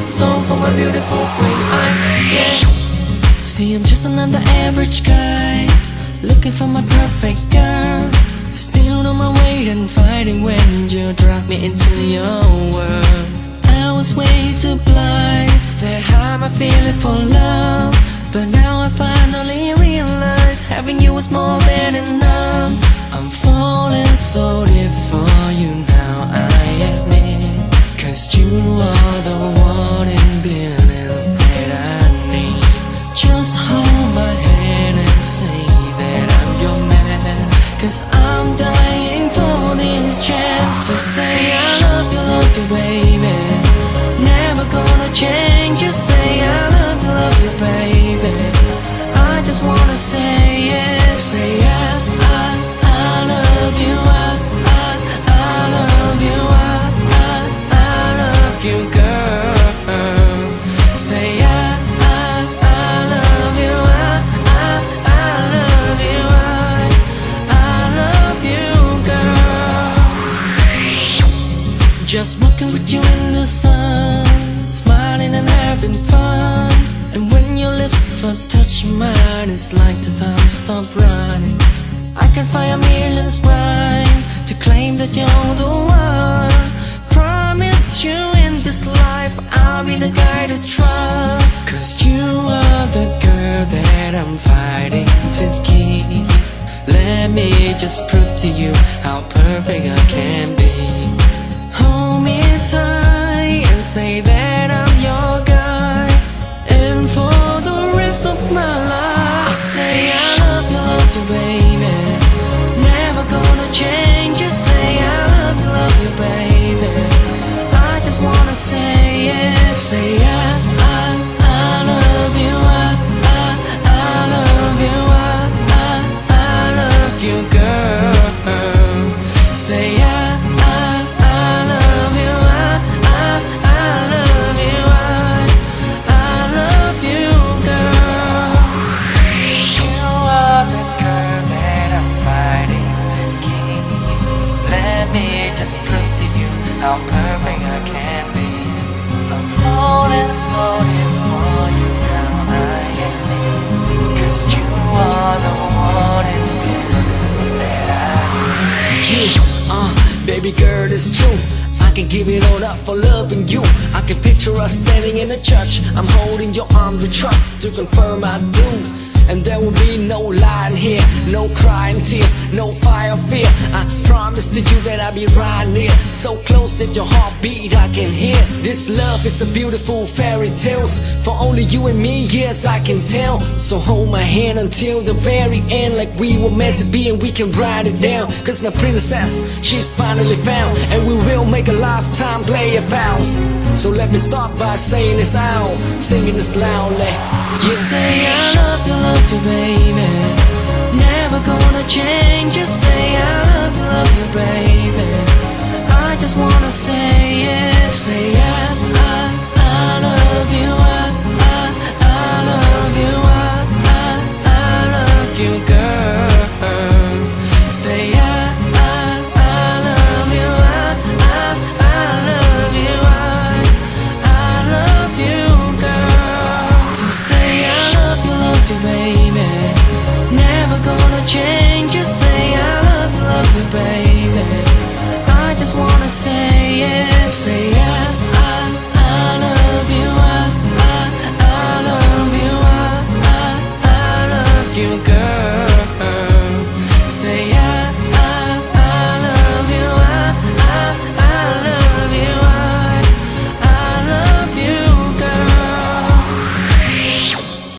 this song for my beautiful queen. Yeah. See, I'm just another average guy, looking for my perfect girl. Still on my way and fighting when you drop me into your world. I was way too blind, that had my feeling for love. But now I finally realize having you was more than enough. I'm falling so deep for you now, I admit. Cause you are the one in billions that I need. Just hold my hand and say that I'm your man. Cause I'm dying for this chance to say I love you, baby. Never gonna change, just say I love you, baby. I just wanna say it, say I love you, I love you, I love you, girl. Say I love you, I love you, I love you, girl. Just walking with you in the sun, smiling and having fun. And when your lips first touch mine, it's like the time stopped running. I can find millions rhyme to claim that you're the one. Promise you in this life I'll be the guy to trust. Cause you are the girl that I'm fighting to keep. Let me just prove to you how perfect I can be. Hold me tight and say that I'm your guy. And for the rest of my life I say I love you, baby. Never gonna change, just say I love you, baby. I just wanna say it, say I love you, I love you, I love you, girl. Say I love you, I love you, I love you, girl. You are the girl that I'm fighting to keep. Let me just prove to you how perfect I can be. I'm falling so deep for you now, I admit. Cause you are the one in billions that I need. Yeah, baby girl, it's true. I can give it all up for loving you. I can picture us standing in a church. I'm holding your arm with trust to confirm I do. And there will be no lying here, no crying tears, no fire of fear. I promise to you that I'll be right near, so close that your heartbeat I can hear. This love is a beautiful fairy tales, for only you and me, yes I can tell. So hold my hand until the very end, like we were meant to be, and we can write it down. Cause my princess, she's finally found, and we will make a lifetime play of vows. So let me start by saying this out, singing this loudly. Just say I love you, baby. Never gonna change, just say I love you, baby. I just wanna say it, say I love you, I love you, I love you, girl. Say I love you, I love you, I love you, girl. To say I love you, baby. Never gonna change.